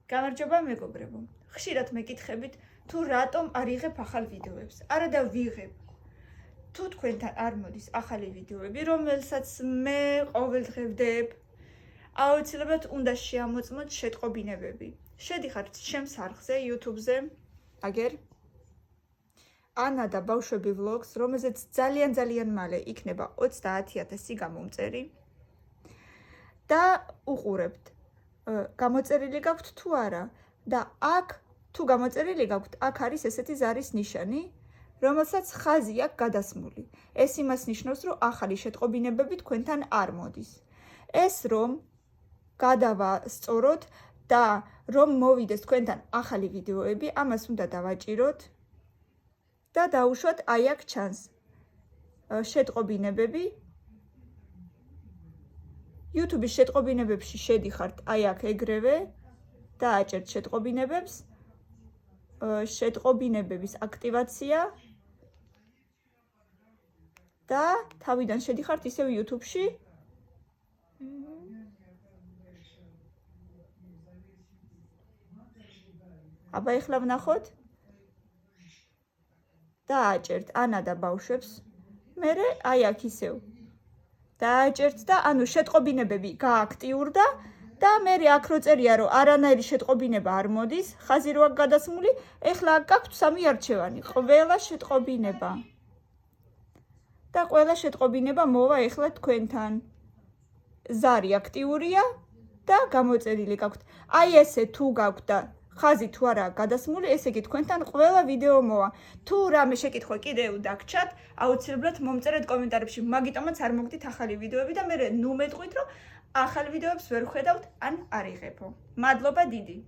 გამარჯობა მეგობრებო. ხშირად მეკითხებით თუ რატომ არ იღებ ახალ ვიდეოებს. არა და ვიღებ. თუ თქვენთან არ მოდის ახალი ვიდეოები, რომელსაც მე ყოველდღე ვდებ, აუცილებლად უნდა შეამოწმოთ შეტყობინებები. შედიხართ ჩემს არხზე, YouTube-ზე, აგერ ანა და ბავშვები vlogs, რომელზეც ძალიან მალე იქნება 30,000 გამომწერი და უყურებთ. გამოწერილი გაქვთ თუ არა და აქ თუ გამოწერილი გაქვთ, აქ არის ესეთი ზარის ნიშანი, რომელსაც ხაზი აქვს გადასმული. ეს იმას ნიშნავს, რომ ახალი შეტყობინებები თქვენთან არ მოდის. ეს რომ გადავასწოროთ და რომ მოვიდეს თქვენთან ახალი ვიდეოები, ამას უნდა დავაჭიროთ და დავუშვათ აი აქ ჩანს შეტყობინებები. YouTube-ის შეტყობინებებში შედიხართ აი აქ ეგრევე და აჭერთ შეტყობინებებს, შეტყობინებების აქტივაცია და თავიდან შედიხართ ისევ YouTube-ში. აბა ეხლა ვნახოთ და აჭერთ ანა და ბავშვებს. მერე აი აქ ისევ დააჭერთ და ანუ შეტყობინებები გააქტიურდა და მერე აქ რო წერია რომ არანაირი შეტყობინება არ მოდის, ხაზი რო აქვს გადასმული, ეხლა აქ გაქვთ 3 არჩევანი, ყველა შეტყობინება. და ყველა შეტყობინება მოვა ეხლა თქვენთან. ზარი აქტიურია და გამოწერილი გაქვთ. აი ესე თუ გაქვთ და ხაზი თუ არა გადასმული, ესე იგი თქვენთან ყველა ვიდეო მოვა. თუ რამე შეკითხვა კიდევ დაგჭათ, აუცილებლად მომწერეთ კომენტარებში, მაგიტომაც არ მოგდით ახალი ვიდეოები და მე ნუ მეტყვით, რომ ახალ ვიდეოებს ვერ ვხედავთ ან არ იღებო. მადლობა დიდი.